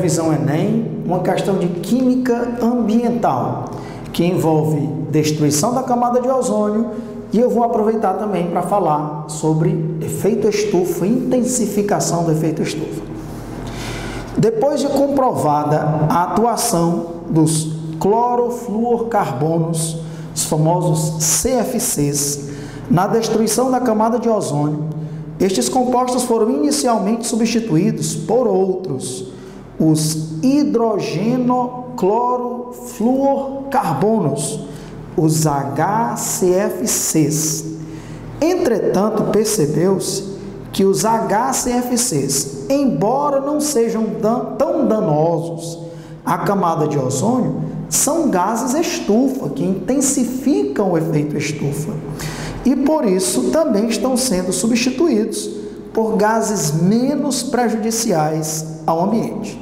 revisão Enem, uma questão de química ambiental, que envolve destruição da camada de ozônio, e eu vou aproveitar também para falar sobre efeito estufa, intensificação do efeito estufa. Depois de comprovada a atuação dos clorofluorcarbonos, os famosos CFCs, na destruição da camada de ozônio, estes compostos foram inicialmente substituídos por outros, os hidrogenoclorofluorcarbonos, os HCFCs. Entretanto, percebeu-se que os HCFCs, embora não sejam tão danosos à camada de ozônio, são gases estufa, que intensificam o efeito estufa. E por isso também estão sendo substituídos por gases menos prejudiciais ao ambiente.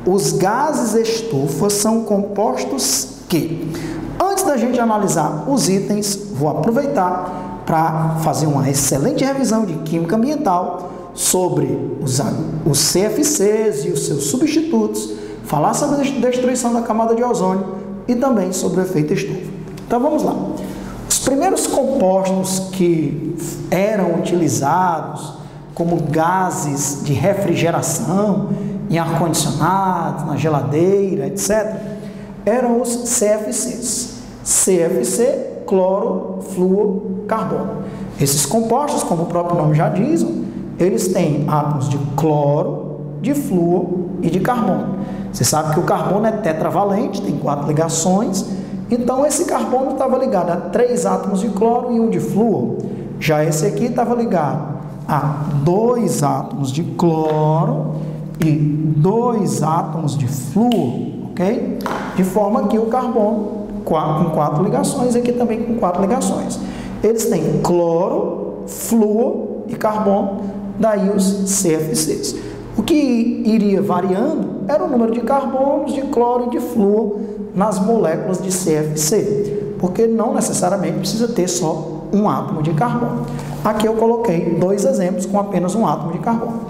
Os gases estufa são compostos que, antes da gente analisar os itens, vou aproveitar para fazer uma excelente revisão de química ambiental sobre os CFCs e os seus substitutos, falar sobre a destruição da camada de ozônio e também sobre o efeito estufa. Então vamos lá. Os primeiros compostos que eram utilizados como gases de refrigeração em ar-condicionado, na geladeira, etc., eram os CFCs. CFC, clorofluorcarbono. Esses compostos, como o próprio nome já diz, eles têm átomos de cloro, de flúor e de carbono. Você sabe que o carbono é tetravalente, tem 4 ligações, então esse carbono estava ligado a 3 átomos de cloro e 1 de flúor. Já esse aqui estava ligado a 2 átomos de cloro e 2 átomos de flúor, ok? De forma que o carbono com 4 ligações, aqui também com 4 ligações. Eles têm cloro, flúor e carbono, daí os CFCs. O que iria variando era o número de carbonos, de cloro e de flúor nas moléculas de CFC, porque não necessariamente precisa ter só um átomo de carbono. Aqui eu coloquei 2 exemplos com apenas um átomo de carbono.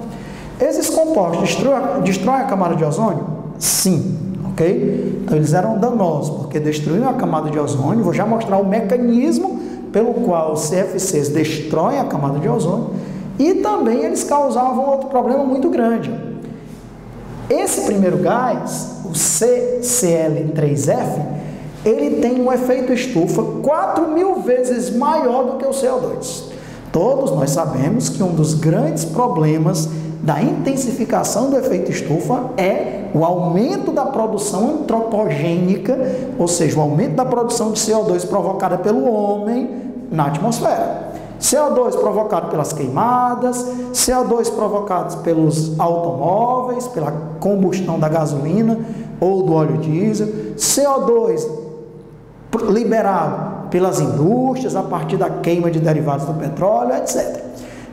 Esses compostos destroem a camada de ozônio? Sim, ok? Então eles eram danosos, porque destruíam a camada de ozônio. Vou já mostrar o mecanismo pelo qual os CFCs destroem a camada de ozônio. E também eles causavam outro problema muito grande. Esse primeiro gás, o CCl3F, ele tem um efeito estufa 4.000 vezes maior do que o CO2. Todos nós sabemos que um dos grandes problemas da intensificação do efeito estufa é o aumento da produção antropogênica, ou seja, o aumento da produção de CO2 provocada pelo homem na atmosfera. CO2 provocado pelas queimadas, CO2 provocados pelos automóveis, pela combustão da gasolina ou do óleo diesel, CO2 liberado pelas indústrias a partir da queima de derivados do petróleo, etc.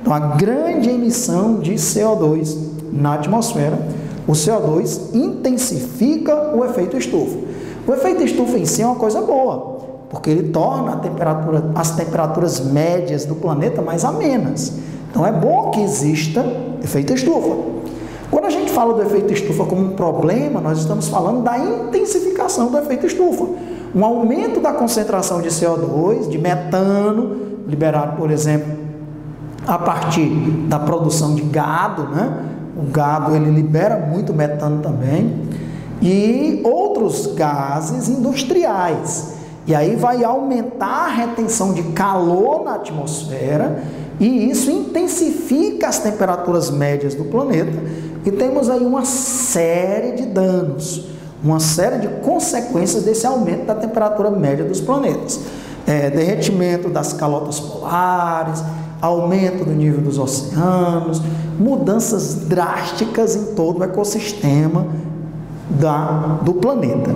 Então, a grande emissão de CO2 na atmosfera, o CO2 intensifica o efeito estufa. O efeito estufa em si é uma coisa boa, porque ele torna as temperaturas médias do planeta mais amenas. Então é bom que exista efeito estufa. Quando a gente fala do efeito estufa como um problema, nós estamos falando da intensificação do efeito estufa. Um aumento da concentração de CO2, de metano, liberado, por exemplo, a partir da produção de gado, né? O gado, ele libera muito metano também, e outros gases industriais. E aí vai aumentar a retenção de calor na atmosfera e isso intensifica as temperaturas médias do planeta e temos aí uma série de danos, uma série de consequências desse aumento da temperatura média dos planetas. Derretimento das calotas polares, aumento do nível dos oceanos, mudanças drásticas em todo o ecossistema do planeta.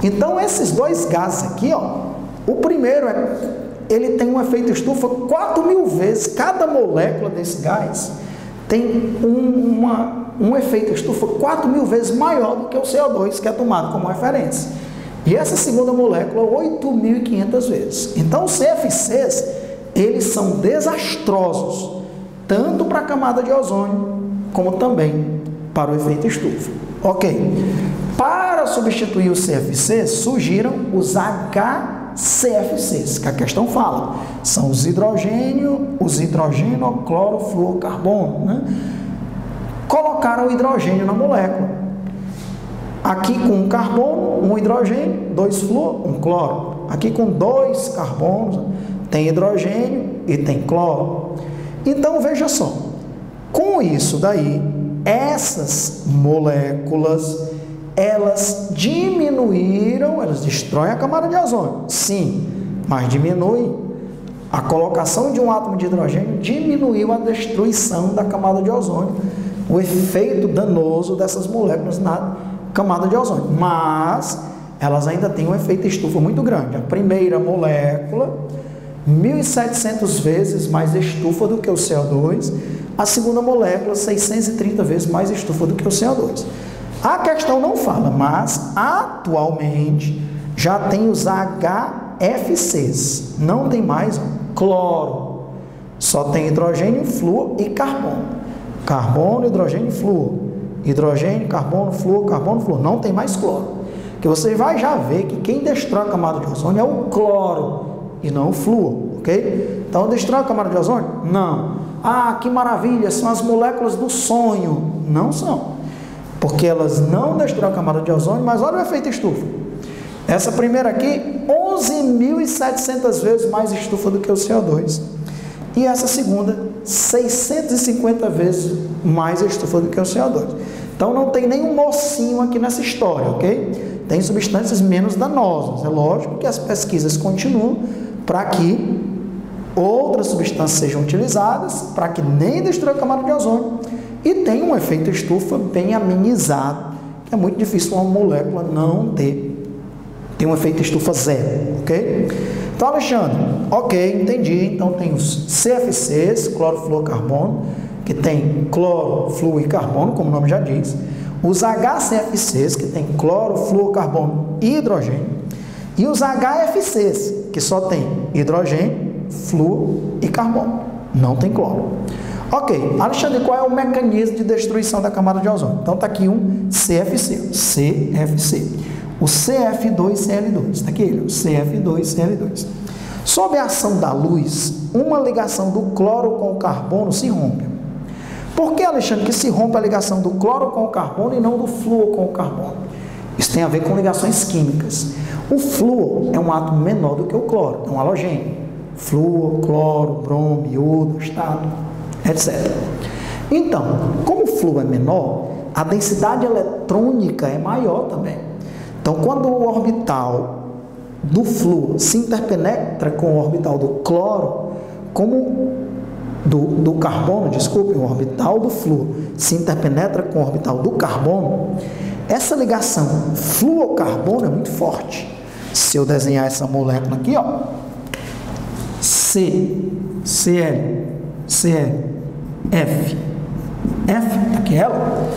Então, esses 2 gases aqui, ó, o primeiro ele tem um efeito estufa 4.000 vezes, cada molécula desse gás tem um efeito estufa 4.000 vezes maior do que o CO2, que é tomado como referência. E essa segunda molécula, 8.500 vezes. Então, os CFCs, eles são desastrosos, tanto para a camada de ozônio, como também para o efeito estufa. Ok. Para substituir o CFC, surgiram os HCFCs, que a questão fala. São os hidrogênio, clorofluorcarbono, né? Colocaram o hidrogênio na molécula. Aqui com um carbono, um hidrogênio, 2 flúor, um cloro. Aqui com 2 carbonos, tem hidrogênio e tem cloro. Então, veja só. Com isso daí, essas moléculas, elas diminuíram, elas destroem a camada de ozônio. Sim, mas diminui. A colocação de um átomo de hidrogênio diminuiu a destruição da camada de ozônio, o efeito danoso dessas moléculas na camada de ozônio. Mas elas ainda têm um efeito estufa muito grande. A primeira molécula, 1.700 vezes mais estufa do que o CO2. A segunda molécula, 630 vezes mais estufa do que o CO2. A questão não fala, mas atualmente já tem os HFCs. Não tem mais cloro. Só tem hidrogênio, flúor e carbono. Carbono, hidrogênio e flúor. Hidrogênio, carbono, flúor. Não tem mais cloro. Que você vai já ver que quem destrói a camada de ozônio é o cloro e não o flúor, ok? Então, destrói a camada de ozônio? Não. Ah, que maravilha, são as moléculas do sonho. Não são. Porque elas não destroem a camada de ozônio, mas olha o efeito estufa. Essa primeira aqui, 11.700 vezes mais estufa do que o CO2. E essa segunda, 650 vezes mais estufa do que o CO2. Então não tem nenhum mocinho aqui nessa história, ok? Tem substâncias menos danosas. É lógico que as pesquisas continuam para que outras substâncias sejam utilizadas, para que nem destrua a camada de ozônio. E tem um efeito estufa bem amenizado, que é muito difícil uma molécula não ter. Tem um efeito estufa zero, ok? Então, Alexandre, ok, entendi. Então, tem os CFCs, clorofluorcarbono, que tem cloro, flúor e carbono, como o nome já diz. Os HCFCs, que tem cloro, flúor, carbono e hidrogênio. E os HFCs, que só tem hidrogênio, flúor e carbono. Não tem cloro. Ok, Alexandre, qual é o mecanismo de destruição da camada de ozônio? Então, está aqui um CFC. O CF2Cl2, está aqui ele, o CF2Cl2. Sob a ação da luz, uma ligação do cloro com o carbono se rompe. Por que, Alexandre, que se rompe a ligação do cloro com o carbono e não do flúor com o carbono? Isso tem a ver com ligações químicas. O flúor é um átomo menor do que o cloro, é um halogênio. Flúor, cloro, bromo, iodo, estato, etc. Então, como o flúor é menor, a densidade eletrônica é maior também. Então, quando o orbital do flúor se interpenetra com o orbital do cloro, como do carbono, desculpe, o orbital do flúor se interpenetra com o orbital do carbono, essa ligação flúor-carbono é muito forte. Se eu desenhar essa molécula aqui, ó, CL, F, tá aqui ela,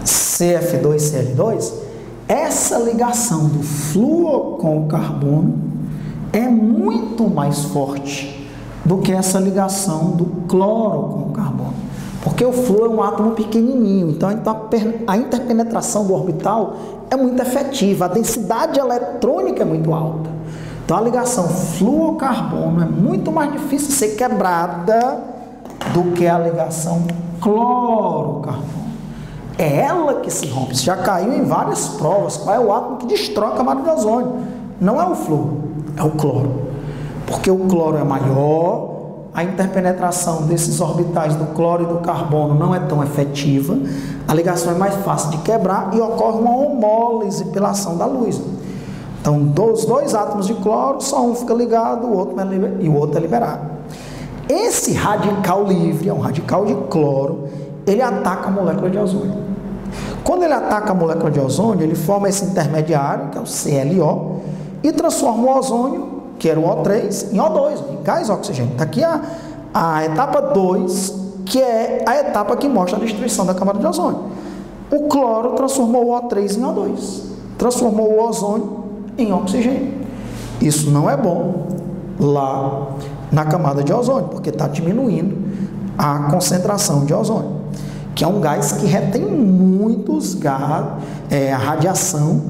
CF2Cl2, essa ligação do flúor com o carbono é muito mais forte do que essa ligação do cloro com o carbono. Porque o flúor é um átomo pequenininho, então a interpenetração do orbital é muito efetiva, a densidade eletrônica é muito alta. Então a ligação flúor-carbono é muito mais difícil de ser quebrada do que a ligação cloro-carbono. É ela que se rompe. Isso já caiu em várias provas. Qual é o átomo que destrói a camada de ozônio? Não é o flúor, é o cloro. Porque o cloro é maior, a interpenetração desses orbitais do cloro e do carbono não é tão efetiva, a ligação é mais fácil de quebrar e ocorre uma homólise pela ação da luz. Então, dos dois átomos de cloro, só um fica ligado e o outro é liberado. Esse radical livre, é um radical de cloro, ele ataca a molécula de ozônio. Quando ele ataca a molécula de ozônio, ele forma esse intermediário, que é o CLO, e transforma o ozônio, que era o O3, em O2, em gás oxigênio. Está aqui a etapa 2, que é a etapa que mostra a destruição da camada de ozônio. O cloro transformou o O3 em O2, transformou o ozônio em oxigênio. Isso não é bom lá na camada de ozônio, porque está diminuindo a concentração de ozônio. que é um gás que retém muitos gases, a radiação,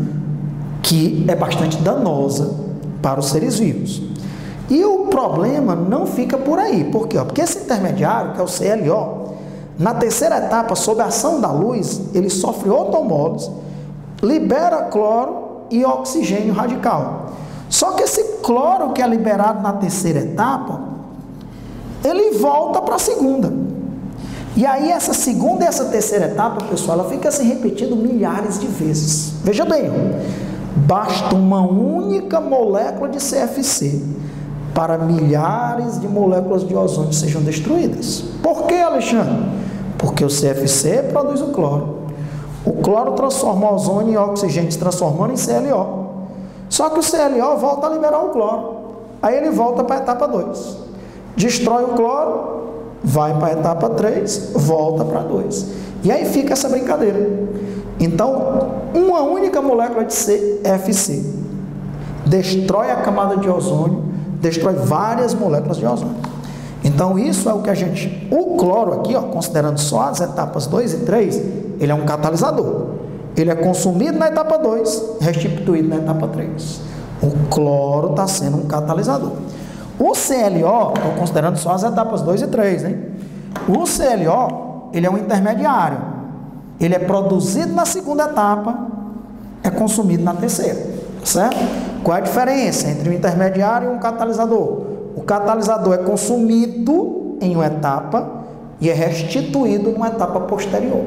que é bastante danosa para os seres vivos. E o problema não fica por aí. Por quê? Porque esse intermediário, que é o CLO, na terceira etapa, sob a ação da luz, ele sofre otomólise, libera cloro e oxigênio radical. Só que esse cloro que é liberado na terceira etapa, ele volta para a segunda. E aí essa segunda e essa terceira etapa, pessoal, ela fica se repetindo milhares de vezes. Veja bem, basta uma única molécula de CFC para milhares de moléculas de ozônio sejam destruídas. Por que, Alexandre? Porque o CFC produz o cloro. O cloro transforma o ozônio em oxigênio, se transformando em CLO. Só que o CLO volta a liberar o cloro. Aí ele volta para a etapa 2. Destrói o cloro, vai para a etapa 3, volta para 2. E aí fica essa brincadeira. Então, uma única molécula de CFC destrói a camada de ozônio, destrói várias moléculas de ozônio. Então, isso é o que o cloro aqui, ó, considerando só as etapas 2 e 3, ele é um catalisador. Ele é consumido na etapa 2, restituído na etapa 3. O cloro está sendo um catalisador. O CLO, estou considerando só as etapas 2 e 3, hein? O CLO, ele é um intermediário. Ele é produzido na segunda etapa, é consumido na terceira, certo? Qual é a diferença entre um intermediário e um catalisador? O catalisador é consumido em uma etapa e é restituído numa etapa posterior.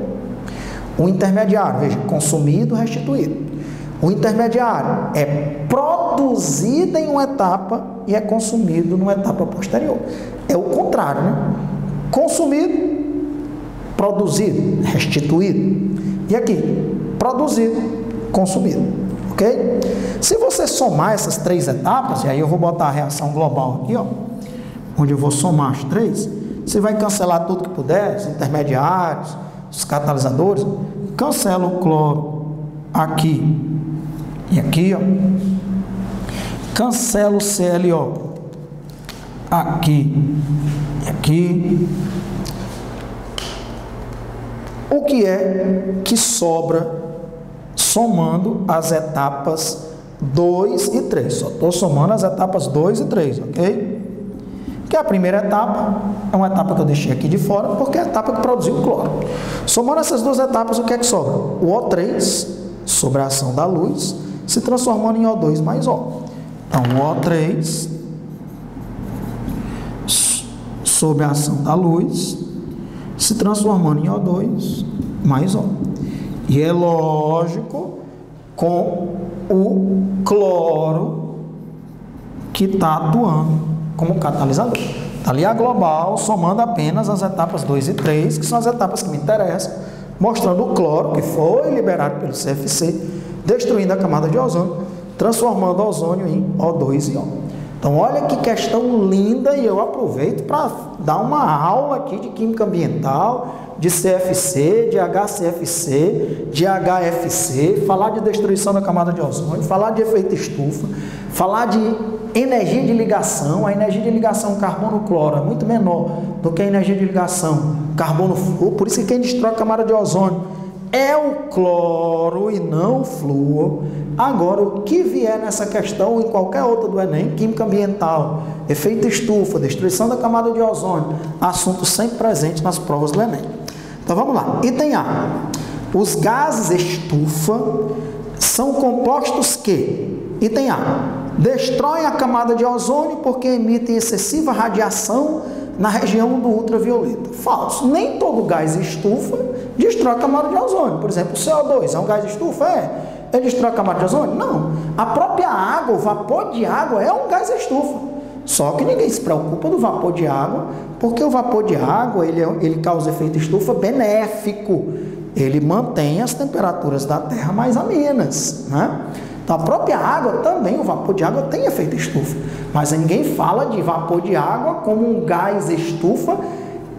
O intermediário, veja, consumido, restituído. O intermediário é produzido em uma etapa e é consumido numa etapa posterior. É o contrário, né? Consumido, produzido, restituído. E aqui, produzido, consumido. Ok? Se você somar essas 3 etapas, e aí eu vou botar a reação global aqui, ó, onde eu vou somar as 3, você vai cancelar tudo que puder, os intermediários, os catalisadores, cancela o cloro aqui e aqui, ó, cancela o CLO aqui e aqui. O que é que sobra somando as etapas 2 e 3? Só estou somando as etapas 2 e 3, ok? Que a primeira etapa é uma etapa que eu deixei aqui de fora, porque é a etapa que produziu o cloro. Somando essas 2 etapas, o que é que sobra? O O3, sobre a ação da luz, se transformando em O2 mais O. Então, o O3, sob a ação da luz, se transformando em O2 mais O. E é lógico, com o cloro que está atuando como catalisador. Está ali a global, somando apenas as etapas 2 e 3, que são as etapas que me interessam, mostrando o cloro que foi liberado pelo CFC, destruindo a camada de ozônio, transformando o ozônio em O2 e O. Então, olha que questão linda, e eu aproveito para dar uma aula aqui de química ambiental, de CFC, de HCFC, de HFC, falar de destruição da camada de ozônio, falar de efeito estufa, falar de energia de ligação. A energia de ligação carbono-cloro é muito menor do que a energia de ligação carbono-flúor, por isso que quem destrói a camada de ozônio é o cloro e não o flúor. Agora, o que vier nessa questão, em qualquer outra do Enem, química ambiental, efeito estufa, destruição da camada de ozônio, assunto sempre presente nas provas do Enem. Então, vamos lá. Item A. Os gases estufa são compostos que, item A, destroem a camada de ozônio porque emitem excessiva radiação na região do ultravioleta. Falso. Nem todo gás estufa destrói a camada de ozônio. Por exemplo, o CO2 é um gás estufa? Ele destrói a camada de ozônio? Não. A própria água, o vapor de água é um gás estufa. Só que ninguém se preocupa do vapor de água, porque o vapor de água ele causa efeito estufa benéfico. Ele mantém as temperaturas da Terra mais amenas, né? Então, a própria água também, o vapor de água tem efeito estufa, mas ninguém fala de vapor de água como um gás estufa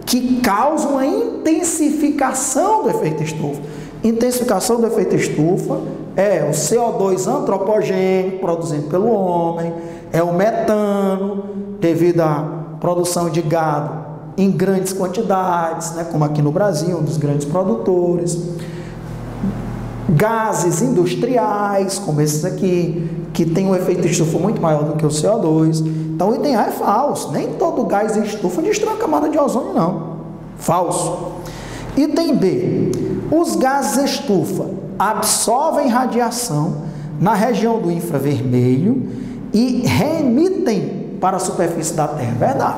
que causa uma intensificação do efeito estufa. Intensificação do efeito estufa é o CO2 antropogênico produzido pelo homem, é o metano devido à produção de gado em grandes quantidades, né, como aqui no Brasil, um dos grandes produtores. Gases industriais, como esses aqui, que tem um efeito estufa muito maior do que o CO2. Então, o item A é falso. Nem todo gás de estufa destrói a camada de ozônio, não. Falso. Item B. Os gases estufa absorvem radiação na região do infravermelho e reemitem para a superfície da Terra. Verdade.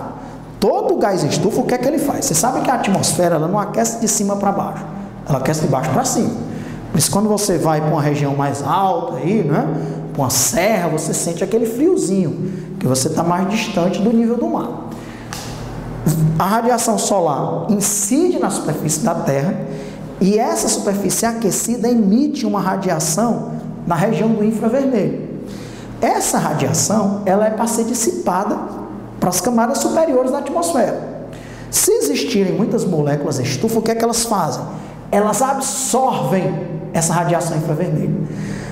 Todo gás estufa, o que é que ele faz? Você sabe que a atmosfera ela não aquece de cima para baixo. Ela aquece de baixo para cima. Por isso, quando você vai para uma região mais alta, aí, né, para uma serra, você sente aquele friozinho, que você está mais distante do nível do mar. A radiação solar incide na superfície da Terra e essa superfície aquecida emite uma radiação na região do infravermelho. Essa radiação ela é para ser dissipada para as camadas superiores da atmosfera. Se existirem muitas moléculas estufa, o que é que elas fazem? Elas absorvem essa radiação infravermelha.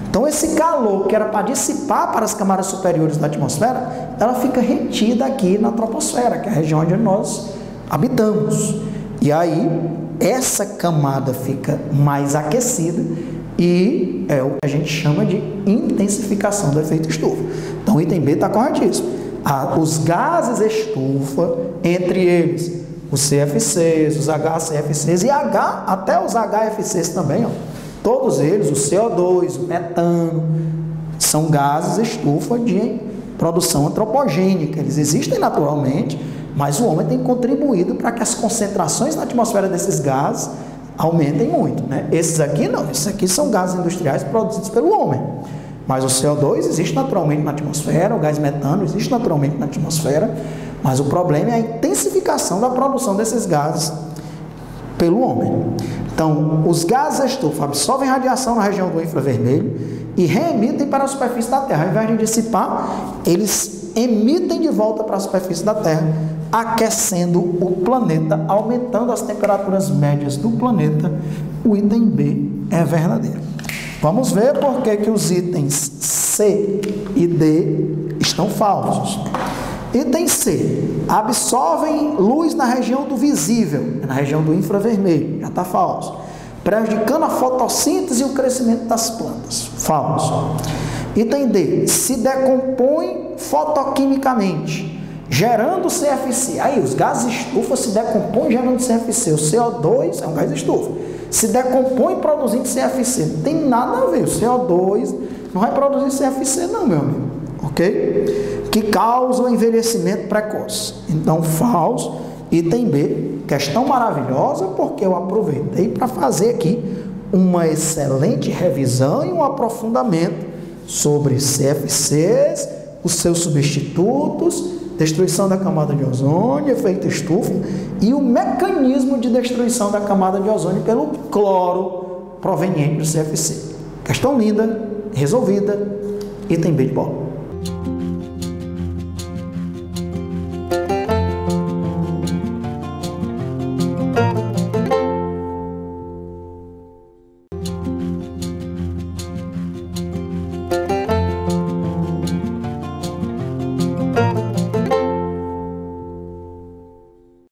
Então, esse calor que era para dissipar para as camadas superiores da atmosfera, ela fica retida aqui na troposfera, que é a região onde nós habitamos. E aí, essa camada fica mais aquecida e é o que a gente chama de intensificação do efeito estufa. Então, o item B está corretíssimo. Os gases estufa, entre eles os CFCs, os HCFCs e até os HFCs também, ó. Todos eles, o CO2, o metano, são gases estufa de produção antropogênica. Eles existem naturalmente, mas o homem tem contribuído para que as concentrações na atmosfera desses gases aumentem muito, né? Esses aqui não, esses aqui são gases industriais produzidos pelo homem. Mas o CO2 existe naturalmente na atmosfera, o gás metano existe naturalmente na atmosfera, mas o problema é a intensificação da produção desses gases pelo homem. Então, os gases estufa absorvem radiação na região do infravermelho e reemitem para a superfície da Terra. Ao invés de dissipar, eles emitem de volta para a superfície da Terra, aquecendo o planeta, aumentando as temperaturas médias do planeta. O item B é verdadeiro. Vamos ver por que os itens C e D estão falsos. Item C, absorvem luz na região do visível, na região do infravermelho, já está falso. Prejudicando a fotossíntese e o crescimento das plantas, falso. Item D, se decompõe fotoquimicamente, gerando CFC. Aí, os gases estufa se decompõem gerando CFC. O CO2 é um gás estufa. Se decompõe produzindo CFC. Não tem nada a ver. O CO2 não vai produzir CFC não, meu amigo. Ok? Que causa o envelhecimento precoce. Então, falso. Item B, questão maravilhosa, porque eu aproveitei para fazer aqui uma excelente revisão e um aprofundamento sobre CFCs, os seus substitutos, destruição da camada de ozônio, efeito estufa e o mecanismo de destruição da camada de ozônio pelo cloro proveniente do CFC. Questão linda, resolvida, item B de bola.